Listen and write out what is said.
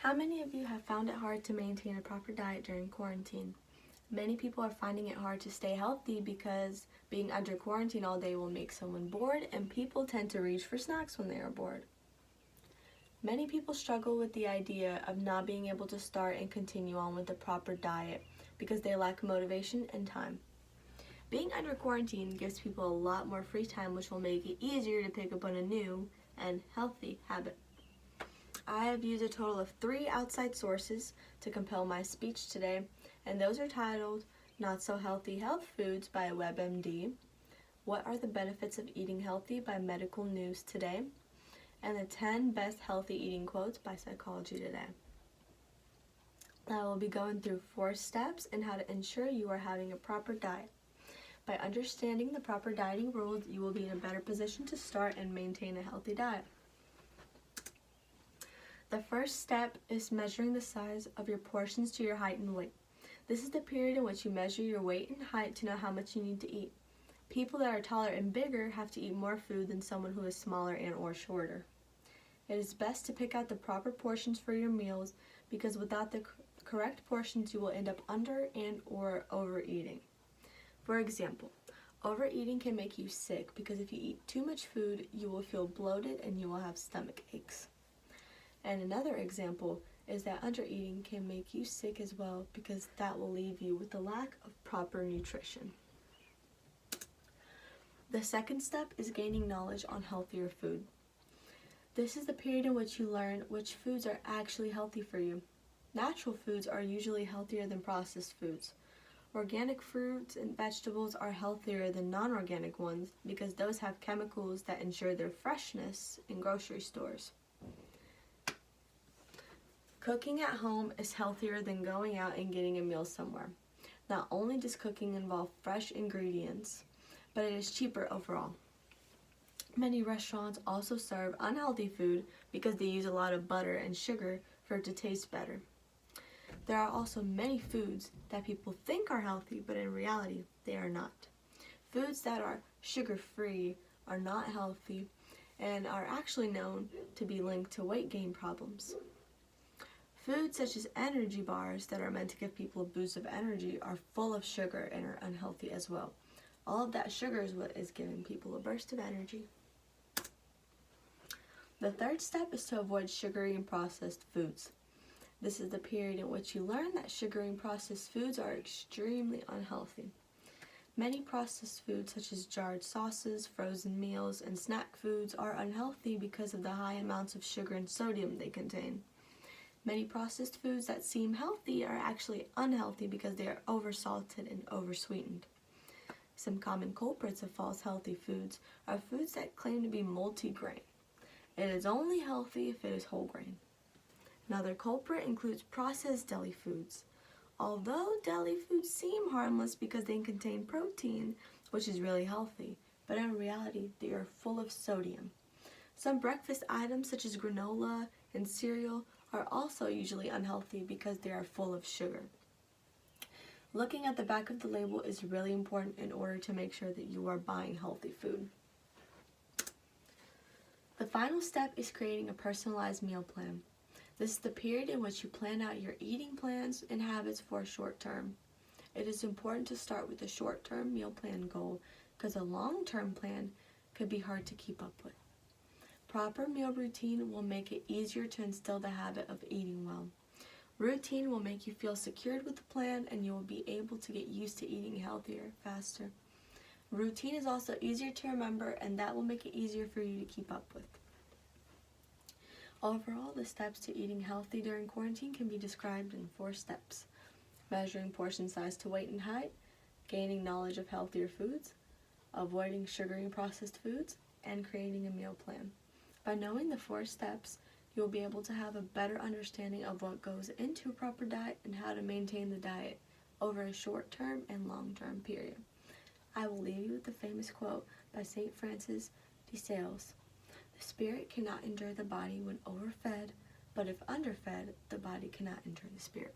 How many of you have found it hard to maintain a proper diet during quarantine? Many people are finding it hard to stay healthy because being under quarantine all day will make someone bored, and people tend to reach for snacks when they are bored. Many people struggle with the idea of not being able to start and continue on with the proper diet because they lack motivation and time. Being under quarantine gives people a lot more free time, which will make it easier to pick up on a new and healthy habit. I have used a total of 3 outside sources to compile my speech today, and those are titled Not So Healthy Health Foods by WebMD, What Are the Benefits of Eating Healthy by Medical News Today, and the 10 Best Healthy Eating Quotes by Psychology Today. I will be going through 4 steps in how to ensure you are having a proper diet. By understanding the proper dieting rules, you will be in a better position to start and maintain a healthy diet. The first step is measuring the size of your portions to your height and weight. This is the period in which you measure your weight and height to know how much you need to eat. People that are taller and bigger have to eat more food than someone who is smaller and or shorter. It is best to pick out the proper portions for your meals because without the correct portions you will end up under and or overeating. For example, overeating can make you sick because if you eat too much food, you will feel bloated and you will have stomach aches. And another example is that undereating can make you sick as well because that will leave you with a lack of proper nutrition. The second step is gaining knowledge on healthier food. This is the period in which you learn which foods are actually healthy for you. Natural foods are usually healthier than processed foods. Organic fruits and vegetables are healthier than non-organic ones because those have chemicals that ensure their freshness in grocery stores. Cooking at home is healthier than going out and getting a meal somewhere. Not only does cooking involve fresh ingredients, but it is cheaper overall. Many restaurants also serve unhealthy food because they use a lot of butter and sugar for it to taste better. There are also many foods that people think are healthy, but in reality, they are not. Foods that are sugar-free are not healthy and are actually known to be linked to weight gain problems. Foods such as energy bars that are meant to give people a boost of energy are full of sugar and are unhealthy as well. All of that sugar is what is giving people a burst of energy. The third step is to avoid sugary and processed foods. This is the period in which you learn that sugary and processed foods are extremely unhealthy. Many processed foods such as jarred sauces, frozen meals, and snack foods are unhealthy because of the high amounts of sugar and sodium they contain. Many processed foods that seem healthy are actually unhealthy because they are oversalted and oversweetened. Some common culprits of false healthy foods are foods that claim to be multi-grain. It is only healthy if it is whole grain. Another culprit includes processed deli foods. Although deli foods seem harmless because they contain protein, which is really healthy, but in reality they are full of sodium. Some breakfast items such as granola and cereal are also usually unhealthy because they are full of sugar. Looking at the back of the label is really important in order to make sure that you are buying healthy food. The final step is creating a personalized meal plan. This is the period in which you plan out your eating plans and habits for a short term. It is important to start with a short-term meal plan goal because a long-term plan could be hard to keep up with. Proper meal routine will make it easier to instill the habit of eating well. Routine will make you feel secured with the plan and you will be able to get used to eating healthier faster. Routine is also easier to remember and that will make it easier for you to keep up with. Overall, the steps to eating healthy during quarantine can be described in 4 steps. Measuring portion size to weight and height, gaining knowledge of healthier foods, avoiding sugary and processed foods, and creating a meal plan. By knowing the 4 steps, you'll be able to have a better understanding of what goes into a proper diet and how to maintain the diet over a short-term and long-term period. I will leave you with the famous quote by St. Francis de Sales. The spirit cannot endure the body when overfed, but if underfed, the body cannot endure the spirit.